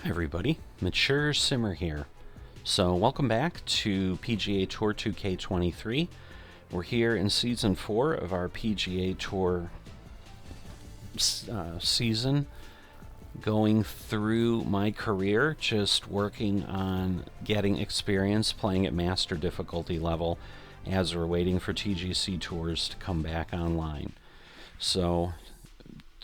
Everybody, Mature Simmer here. So welcome back to PGA Tour 2K23. We're here in Season 4 of our PGA Tour season, going through my career, just working on getting experience playing at master difficulty level as we're waiting for TGC tours to come back online. So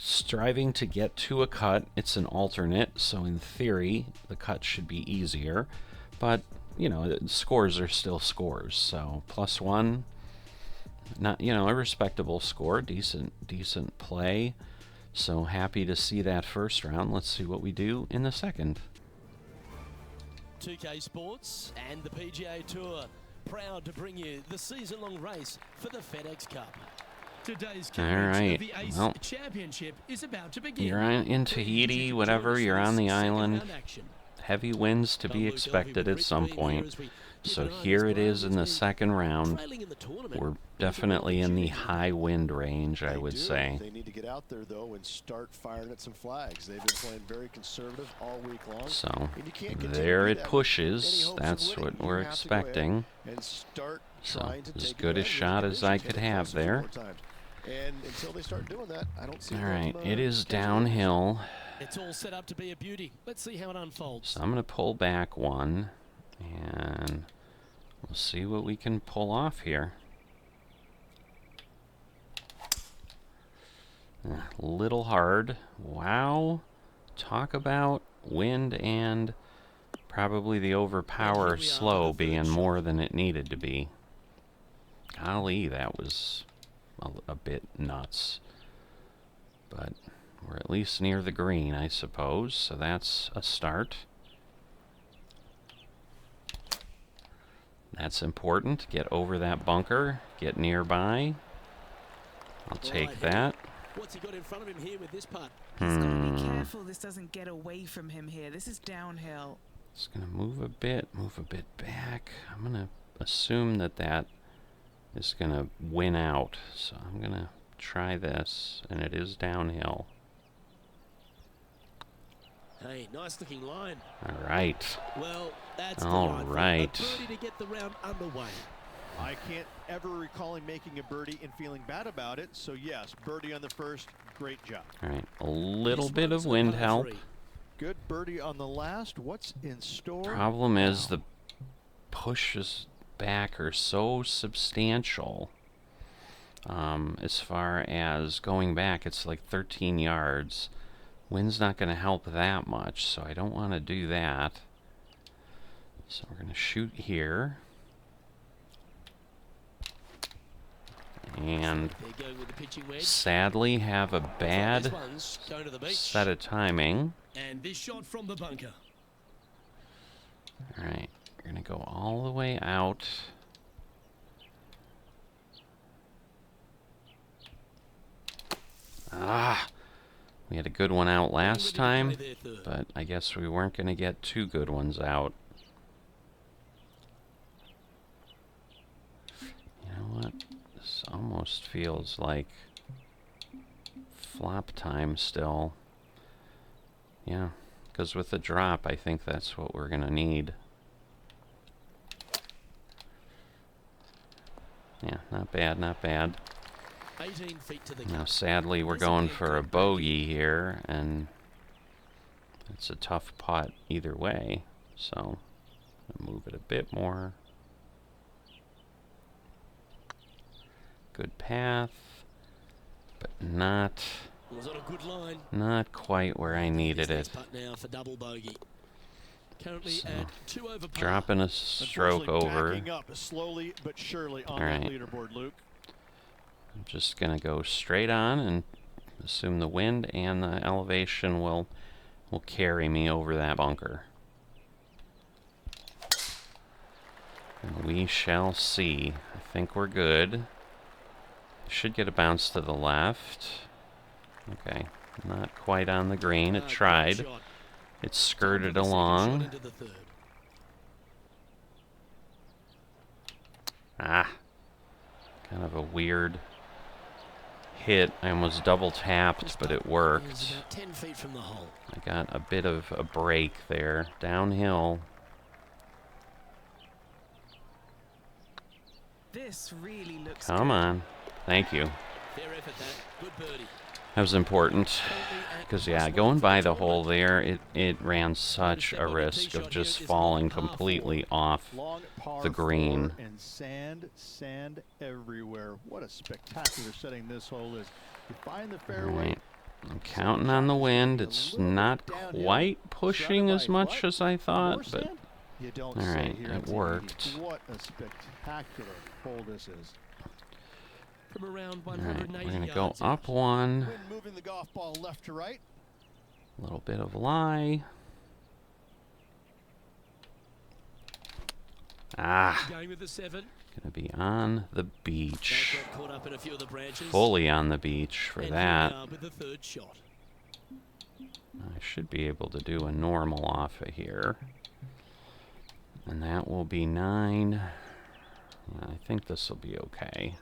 striving to get to a cut. It's an alternate, so in theory the cut should be easier, but you know, scores are still scores. So +1, not, you know, a respectable score, decent play. So happy to see that first round. Let's see what we do in the second. 2K Sports and the PGA Tour proud to bring you the season-long race for the FedEx Cup. Today's coverage of the ACE Championship is about to begin. You're in Tahiti, whatever, you're on the island. Heavy winds to be expected at some point. So here it is in the second round. We're definitely in the high wind range, I would say. They need to get out there though and start firing at some flags. They've been playing very conservative all week long. So there it pushes. That's what we're expecting. So as good a shot as I could have there. And until they start doing that, I don't see. All right, it is downhill. It's all set up to be a beauty. Let's see how it unfolds. So I'm going to pull back one, and we'll see what we can pull off here. A little hard. Wow. Talk about wind and probably the overpower slow being more than it needed to be. Golly, that was a bit nuts. But we're at least near the green, I suppose, so that's a start. That's important. Get over that bunker, get nearby. I'll take that. What's he got in front of him here with this putt? He's got to be careful this doesn't get away from him here. This is downhill. It's going to move a bit back. I'm going to assume that that is going to win out. So I'm going to try this, and it is downhill. Hey, nice looking line. All right. Well, that's all right. A birdie to get the round underway. I can't ever recall him making a birdie and feeling bad about it. So yes, birdie on the first, great job. All right, a little bit of wind help. Good birdie on the last. What's in store? Problem is the pushes back are so substantial. As far as going back, it's like 13 yards. Wind's not going to help that much, so I don't want to do that. So we're going to shoot here. And sadly have a bad set of timing. And this shot from the bunker. All right, we're going to go all the way out. We had a good one out last time, but I guess we weren't going to get two good ones out. You know what? This almost feels like flop time still. Yeah, because with the drop, I think that's what we're going to need. Yeah, not bad, not bad. 18 feet to the now, sadly, we're going for a bogey here, and it's a tough putt either way. So, I'll move it a bit more. Good path, but not quite where I needed it. So, dropping a stroke over. Slowly but surely on all right. the leaderboard, Luke. I'm just going to go straight on and assume the wind and the elevation will carry me over that bunker. And we shall see. I think we're good. Should get a bounce to the left. Okay, not quite on the green. It tried. It skirted along. Kind of a weird hit. I almost double tapped, but it worked. Is about 10 feet from the hole. I got a bit of a break there. Downhill. This really looks Come good. on. Thank you. Fair effort, that. Good birdie. That was important. Because, yeah, going by the hole there, it ran such a risk of just falling completely off Long par the green. 4 and sand everywhere. What a spectacular setting this hole is. You find the fairway. Right. I'm counting on the wind. It's not quite pushing as much as I thought, but You don't all say right, here it in worked. Tahiti. What a spectacular hole this is. From around All right, 180 we're going to yards go up one. Wind moving the golf ball left to right. A little bit of lie. Ah, Going with the 7. going to be on the beach. Got caught up in a few of the branches. Fully on the beach for And that. here we are with the third shot. I should be able to do a normal off of here. And that will be 9. I think this will be okay.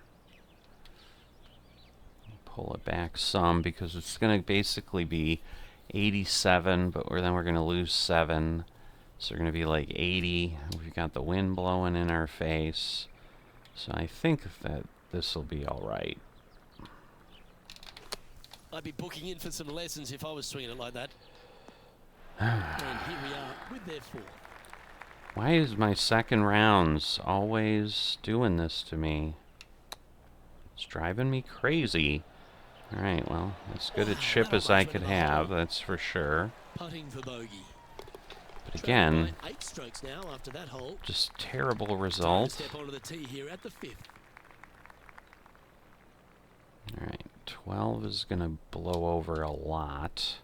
Pull it back some because it's going to basically be 87, but then we're going to lose 7. So we're going to be like 80. We've got the wind blowing in our face. So I think that this will be all right. I'd be booking in for some lessons if I was swinging it like that. And here we are with their 4. Why is my second rounds always doing this to me? It's driving me crazy. Alright, well, as good a chip as I could have, that's for sure. Putting for bogey. But again, 8 strokes now after that hole. just terrible Time to result. step onto the tee here at the 5th. Alright, 12 is going to blow over a lot.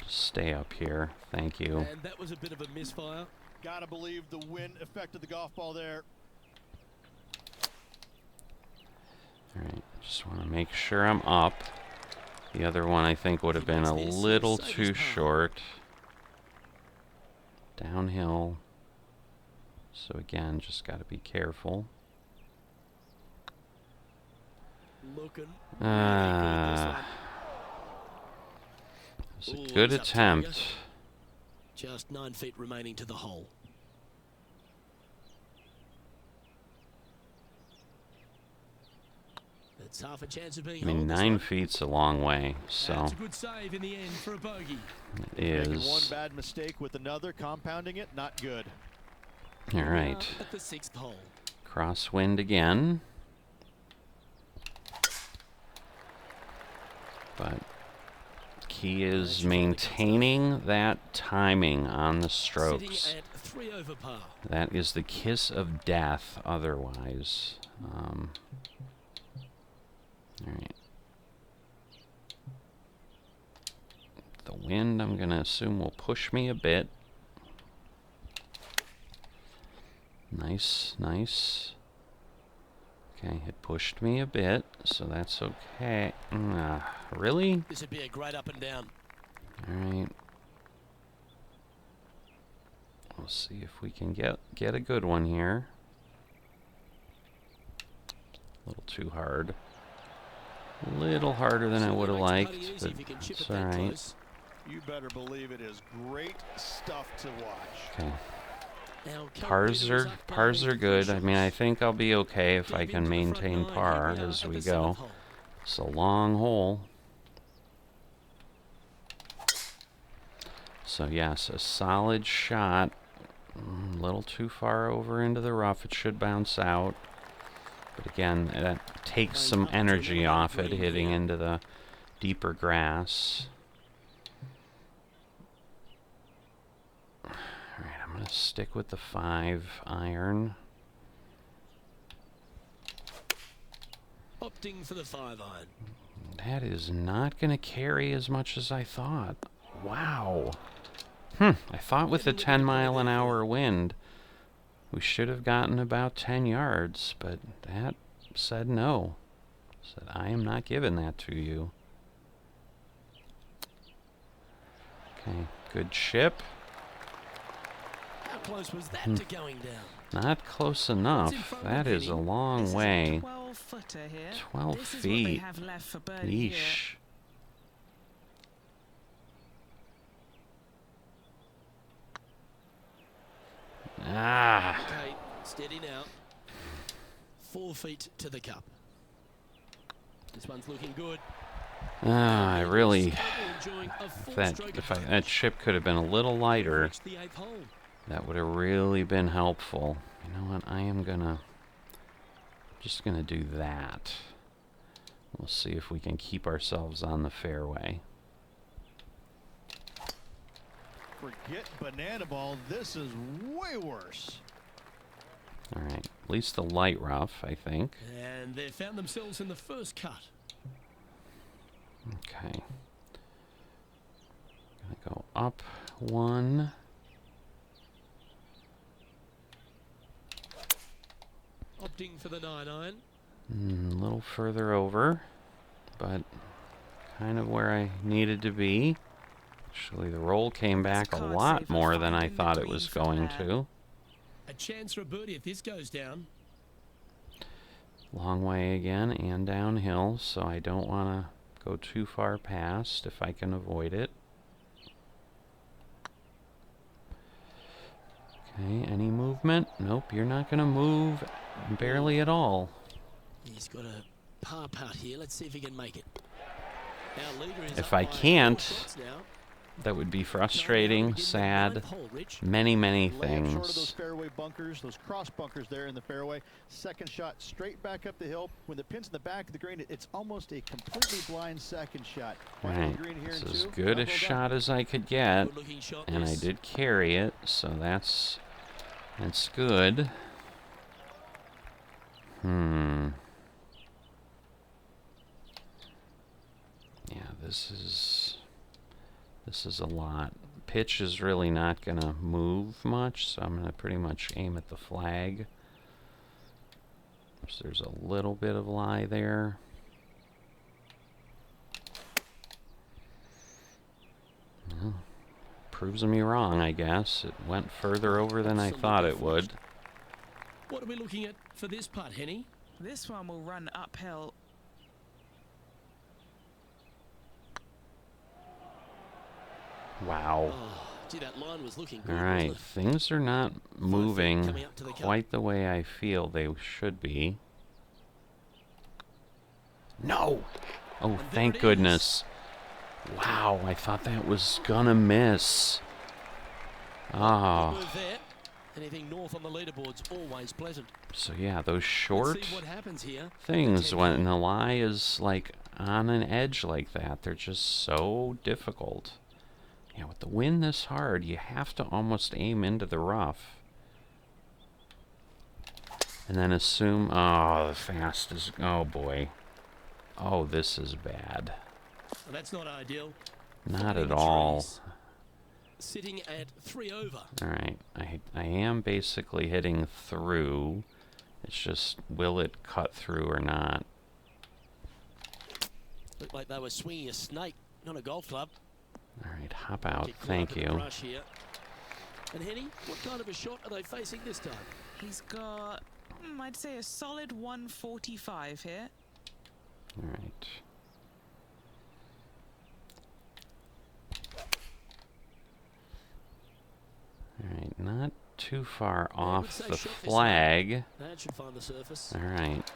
Just stay up here. Thank you. And that was a bit of a misfire. Gotta believe the wind affected the golf ball there. Alright, just want to make sure I'm up. The other one I think would have been a little too short. Downhill. So again, just got to be careful. Looking. It was a Ooh, good he's up to attempt. Just 9 feet remaining to the hole. That's half a chance of being I mean, holed this 9 one. feet's a long way, so That's a good save in the end for a bogey. it Making one is. bad mistake with another, compounding it, not good. All right, At the 6th hole. crosswind again. But key is maintaining that timing on the strokes. Sitting at 3 over par. That is the kiss of death otherwise. Alright. The wind, I'm going to assume, will push me a bit. Nice, nice. Okay, it pushed me a bit, so that's okay. Really? This would be a great up and down. Alright. We'll see if we can get a good one here. A little too hard. A little harder than I would have liked, but it's alright. You better believe it is great stuff to watch. Okay. Now, Pars are good. I mean, I think I'll be okay if I can maintain par as we go. It's a long hole. So yes, a solid shot. A little too far over into the rough. It should bounce out. But again, that takes some energy off it hitting into the deeper grass. Alright, I'm going to stick with the 5 iron. Opting for the 5 iron. That is not going to carry as much as I thought. Wow. I thought with a 10-mile-an-hour wind, we should have gotten about 10 yards, but that said no. Said, I am not giving that to you. Ouch. Okay, good chip. close was that to going down? Not close enough. That is a long way. 12-footer here. 12 this feet. Is what they have left for birdie here. Yeesh. Ah. Okay, steady now. 4 feet to the cup. This one's looking good. I really. That chip could have been a little lighter, that would have really been helpful. You know what? Just gonna do that. We'll see if we can keep ourselves on the fairway. Forget banana ball. This is way worse. All right, at least the light rough, I think. And they found themselves in the first cut. Okay. Gonna go up one. Opting for the 9-iron. A little further over, but kind of where I needed to be. Actually, the roll came back a lot more than I thought it was going to. A chance for a birdie if this goes down. Long way again and downhill, so I don't want to go too far past if I can avoid it. Okay, any movement? Nope, you're not going to move barely at all. He's got a par putt here. Let's see if he can make it. Our leader is If up I by 4 can't, shots now. that would be frustrating, sad, many Lay up short of those things. fairway bunkers, those cross bunkers there in the fairway. Second shot straight back up the hill. When the pin's in the back of the green, it's almost a completely blind second shot. Right, Green here this in is as two. good a Double shot down. as I could get, Good-looking shot and I this. did carry it, so that's good. Yeah, this is a lot. Pitch is really not going to move much, so I'm going to pretty much aim at the flag. So there's a little bit of lie there. Well, proves me wrong, I guess. It went further over than I thought it would. What are we looking at for this putt, Henny? This one will run uphill. Wow. Oh, gee, that line was looking good. All right, wasn't things are not moving coming up to the cup. quite the way I feel they should be. No! Oh, And there thank it is. goodness. Wow, I thought that was gonna miss. it? Ah, Move there. Anything north on the leaderboard's always pleasant. so yeah, those Let's short see what happens here. things when the lie is like on an edge like that, they're just so difficult. Yeah, with the wind this hard, you have to almost aim into the rough. And then assume, oh, the fast is, oh boy. Oh, this is bad. Well, that's not ideal. Not Finding at the all. trees. Sitting at 3 over. Alright, I am basically hitting through. It's just, will it cut through or not? Looked like they were swinging a snake, not a golf club. Alright, hop out. Get caught Thank up in the you. brush here. And Henny, what kind of a shot are they facing this time? He's got, I'd say, a solid 145 here. Alright. Alright, not too far I would off say the shot this flag. That should find the surface. Alright,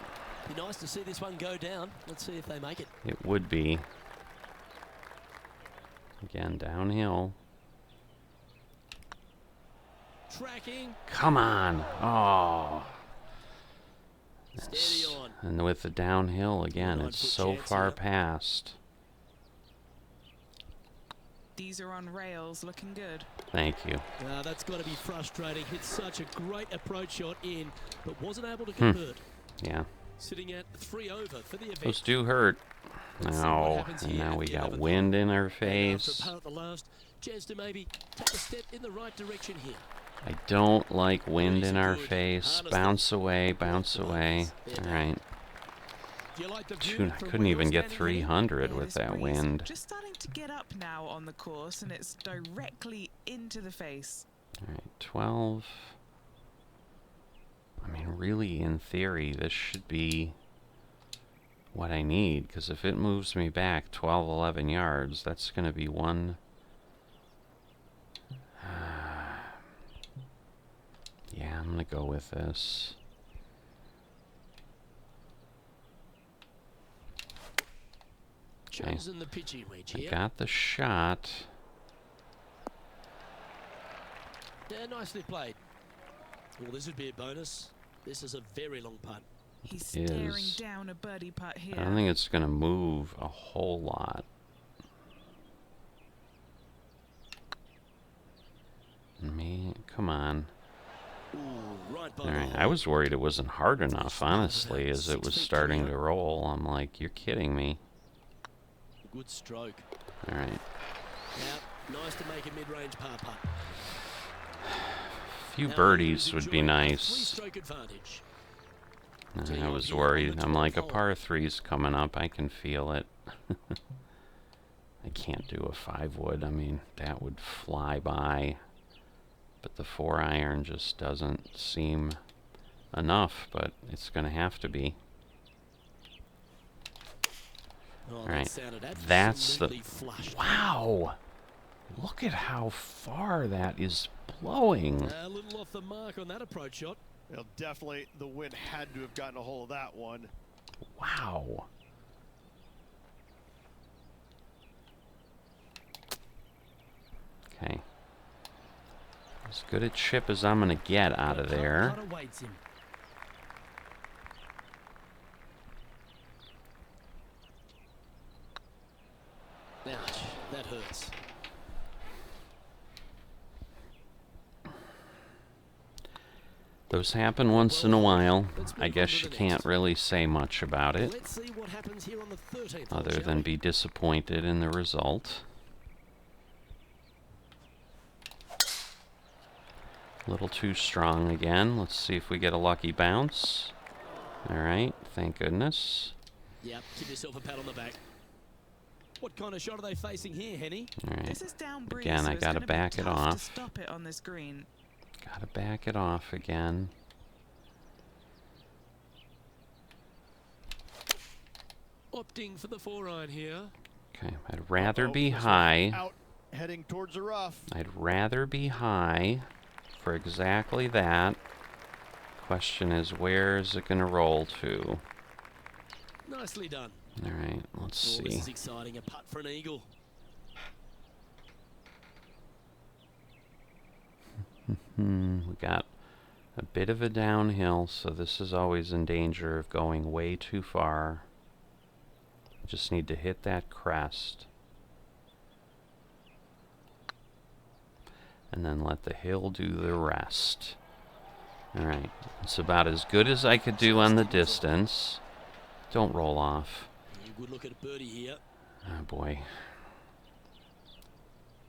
Be nice to see this one go down. Let's see if they make it. it would be. Again, downhill. Tracking. Come on! Oh! Steady on. And with the downhill again, 9 it's foot so chance far here. past. These are on rails, looking good. Thank you. That's got to be frustrating. Hit such a great approach shot in, but wasn't able to convert. Yeah, Sitting at 3 over for the event. those do hurt. Let's see what No, happens and here now at we the got 11th wind in our And after face. a par at the last, chance to maybe take a step in the right direction here. I don't like wind in our Good. face. Harness Bounce them. away, bounce Good away. lines. There. Alright. Do you like the view Shoot, I from couldn't where even you're get standing, Henny? 300 Yeah, with this that breeze wind. just starting to get up now on the course, and it's directly into the face. All right, 12. I mean, really, in theory, this should be what I need, because if it moves me back 12, 11 yards, that's going to be one. Yeah, I'm going to go with this. Okay. The pitching wedge I here. got the shot. Yeah, nicely played. Well, this would be a bonus. This is a very long putt. He's staring down a birdie putt here. I don't think it's going to move a whole lot. Man, come on. Ooh, right by All the right, hole. I was worried it wasn't hard enough, honestly, as it was starting to roll. I'm like, you're kidding me. Good stroke. All right. Now, nice to make a mid-range par putt. A few Now birdies he's would be enjoying a nice. 3-stroke advantage. I was worried. I'm like, a par 3's coming up. I can feel it. I can't do a 5-wood. I mean, that would fly by. But the 4-iron just doesn't seem enough, but it's going to have to be. Oh, All right, that that's the... flush. Wow! Look at how far that is blowing. A little off the mark on that approach shot. Well, definitely the wind had to have gotten a hold of that one. Wow. Okay. As good a chip as I'm going to get out of there. Ouch, that hurts. Those happen once in a while. I guess you can't really say much about it, Let's see what happens here on the 13th other than be disappointed in the result. A little too strong again. Let's see if we get a lucky bounce. All right, thank goodness. Yep, give yourself a pat on the back. What kind of shot are they facing here, Henny? All right. This is down breeze, Again, so I it's gotta gonna be back it tough off. to stop it on this green. Gotta back it off again. Opting for the 4-iron here. Okay, I'd rather be high. Out, heading towards the rough. I'd rather be high for exactly that. Question is, where is it going to roll to? Nicely done. All right, let's Oh, this see. is exciting. A putt for an eagle. We got a bit of a downhill, so this is always in danger of going way too far. Just need to hit that crest. And then let the hill do the rest. Alright, it's about as good as I could do on the distance. Don't roll off. Good look at a birdie here. Oh boy.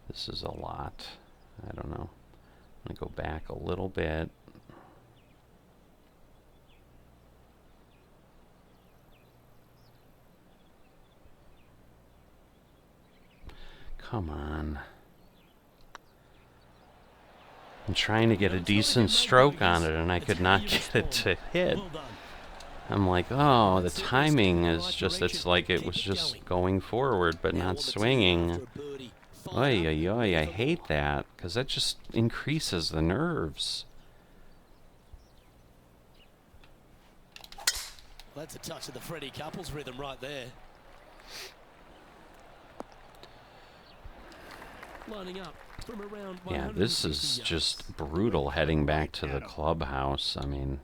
This is a lot. I don't know. I'm going to go back a little bit. Come on. I'm trying to get a decent stroke on it, and I could not get it to hit. I'm like, oh, the timing is just, it's like it was just going forward, but not swinging. Oy, oy, oy, I hate that, because that just increases the nerves. That's a touch of the Freddie Couples rhythm right there. Lining up from around. Yeah, this is just brutal heading back to the clubhouse. I mean,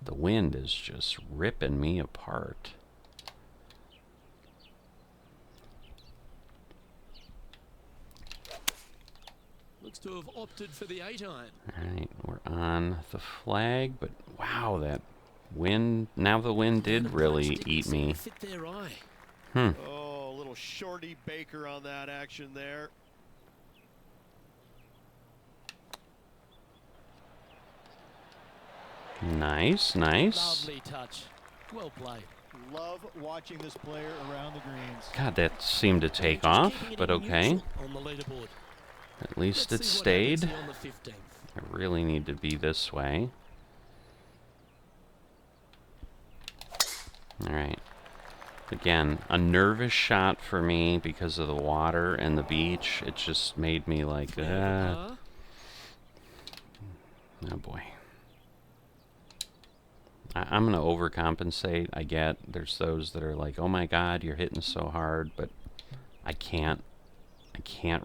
the wind is just ripping me apart. Looks to have opted for the 8-iron. Alright, we're on the flag, but wow, that wind, now the wind did really eat me. Fit their eye. Oh, a little shorty Baker on that action there. Nice, nice. Lovely touch. Well played. Love watching this player around the greens. God, that seemed to take off, but okay. On the leaderboard. At least it Let's see what stayed. happens here on the 15th. I really need to be this way. Alright. Again, a nervous shot for me because of the water and the beach. It just made me like, oh boy. I'm going to overcompensate. I get there's those that are like, oh my god, you're hitting so hard, but I can't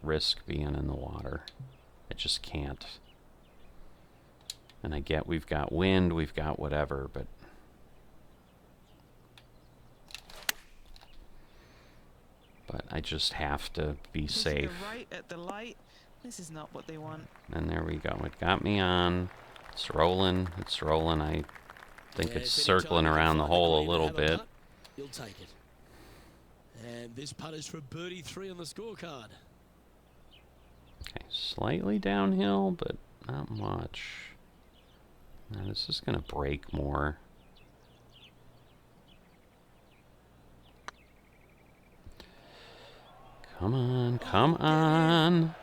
risk being in the water. I just can't. And I get we've got wind, we've got whatever, but I just have to be safe. Right at the light. This is not what they want. And there we go. It got me on. It's rolling. It's rolling. I think it's circling around the hole a little bit. You'll take it. And this putt is for birdie 3 on the scorecard. Okay, slightly downhill, but not much. Now this is going to break more. Come on, come on.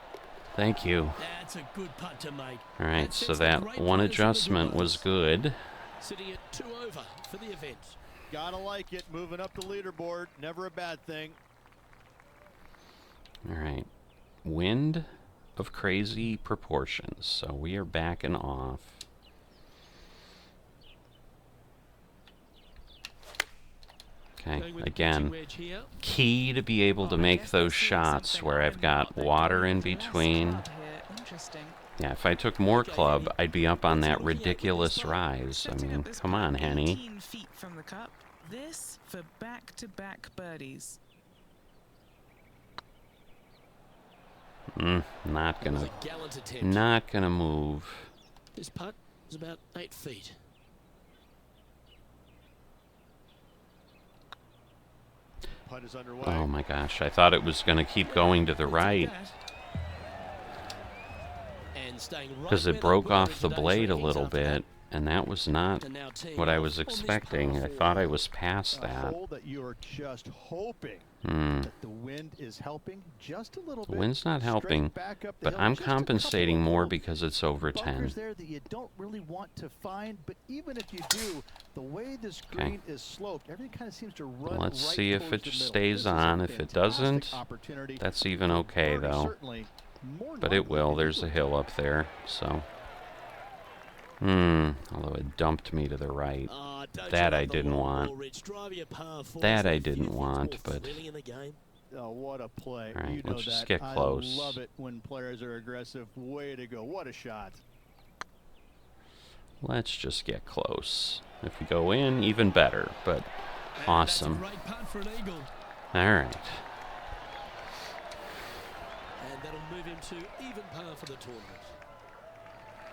Thank you. That's a good putt to make. All right, so that one adjustment was good. Sitting at 2 over for the event. Gotta like it. Moving up the leaderboard. Never a bad thing. All right. Wind of crazy proportions. So we are backing off. Okay, again, key to be able to make those shots where I've got water in between. Yeah, if I took more club, I'd be up on that ridiculous rise. I mean, come on, Henny. 18 feet from the cup. This for back-to-back birdies. Not gonna move. This putt is about 8 feet. Putt is underway. Oh my gosh, I thought it was gonna keep going to the right. Because it broke off the blade a little bit, and that was not what I was expecting. I thought I was past that. That you are just hoping that the wind is helping just a little bit. The wind's not helping, but I'm compensating more because it's over 10. There that you don't really want to find, but even if you do, the way this green is sloped, everything kind of seems to run. Let's see if it stays on. If it doesn't, that's even okay though. But it will. There's a hill up there, so. Although it dumped me to the right. That I didn't want. That I didn't want, but. Oh, what a play. All right, you know let's just that. get close. I love it when players are aggressive. Way to go. What a shot. Let's just get close. If we go in, even better, but awesome. All right. And that'll move him to even par for the tournament.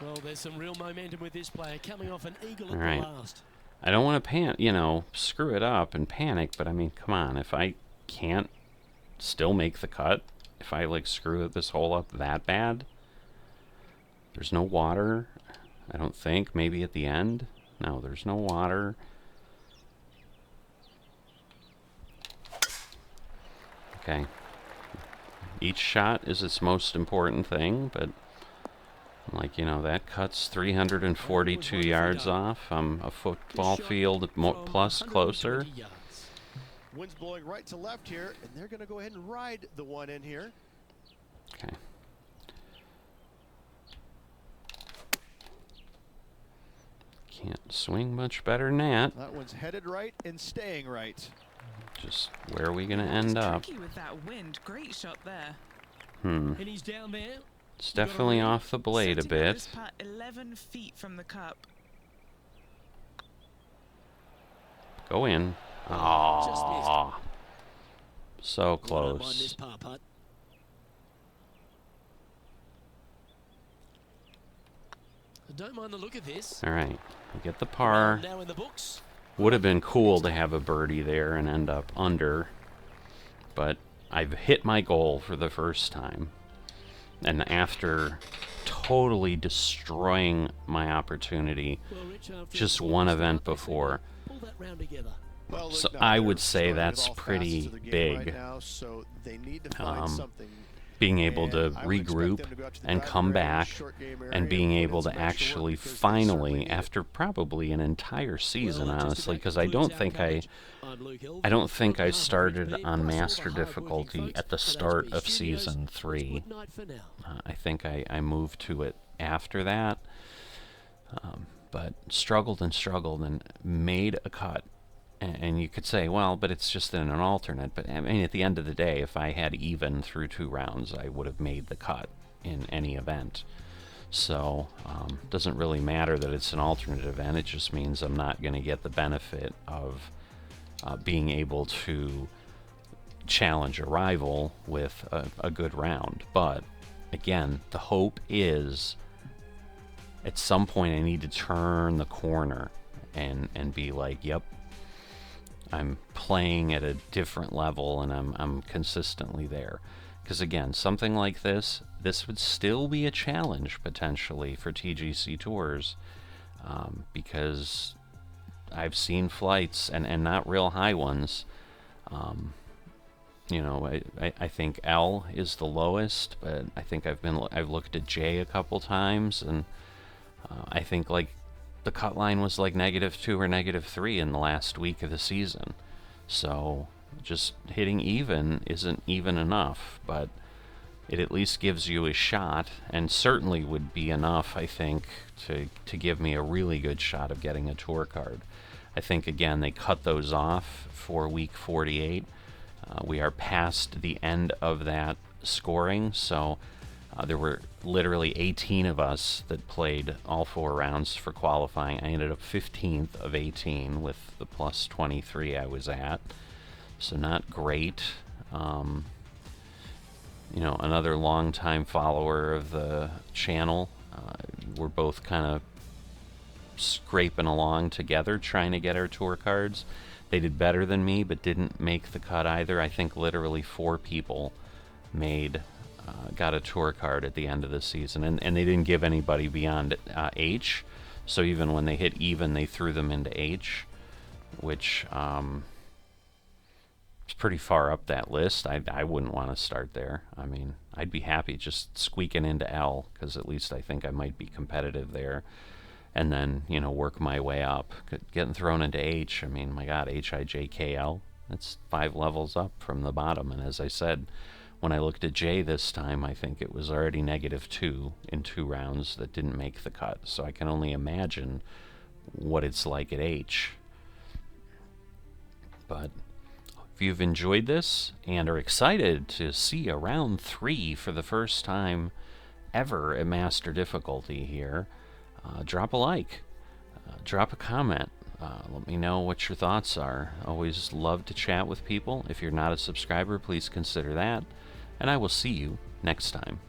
Well, there's some real momentum with this player coming off an eagle at the last. I don't want to screw it up and panic, but I mean, come on, if I can't still make the cut, if I like screw this hole up that bad, there's no water, I don't think, maybe at the end. No, there's no water. Okay. Each shot is its most important thing, but like, you know, that cuts 342 yards off. I'm a football field plus closer. Wind's blowing right to left here, and they're going to go ahead and ride the one in here. Okay. Can't swing much better than that. That one's headed right and staying right. Just where are we going to end up? Tricky with that wind. Great shot there. And he's down there. It's definitely off the blade a bit. This putt 11 feet from the cup. Go in. Aww. So close. Don't mind the look of this. All right, we get the par. Now in the books. Would have been cool to have a birdie there and end up under, but I've hit my goal for the first time. And after totally destroying my opportunity just one event before, so I would say that's pretty big. being able to regroup and come back, and being able to actually finally, after probably an entire season, honestly, because I don't think I started on Master difficulty at the start of Season 3. I think I moved to it after that, but struggled and made a cut. And you could say, well, but it's just in an alternate. But I mean, at the end of the day, if I had even through 2 rounds, I would have made the cut in any event. So doesn't really matter that it's an alternate event. It just means I'm not going to get the benefit of being able to challenge a rival with a good round. But again, the hope is at some point I need to turn the corner and be like, yep, I'm playing at a different level, and I'm consistently there. Because again, something like this would still be a challenge potentially for TGC Tours, because I've seen flights and not real high ones. You know, I think L is the lowest, but I think I've looked at J a couple times, and I think like the cut line was like -2 or -3 in the last week of the season. So just hitting even isn't even enough, but it at least gives you a shot, and certainly would be enough, I think, to give me a really good shot of getting a tour card. I think, again, they cut those off for week 48. We are past the end of that scoring, so there were literally 18 of us that played all 4 rounds for qualifying. I ended up 15th of 18 with the plus 23 I was at, so not great. You know, another longtime follower of the channel. We're both kind of scraping along together trying to get our tour cards. They did better than me, but didn't make the cut either. I think literally 4 people got a tour card at the end of the season, and they didn't give anybody beyond H, so even when they hit even, they threw them into H, which is pretty far up that list. I wouldn't want to start there. I mean, I'd be happy just squeaking into L, because at least I think I might be competitive there, and then, you know, work my way up. Getting thrown into H, I mean, my God, HIJKL, that's 5 levels up from the bottom, and as I said, when I looked at J this time, I think it was already -2 in 2 rounds that didn't make the cut. So I can only imagine what it's like at H. But if you've enjoyed this and are excited to see a round 3 for the first time ever at Master difficulty here, drop a like, drop a comment. Let me know what your thoughts are. Always love to chat with people. If you're not a subscriber, please consider that. And I will see you next time.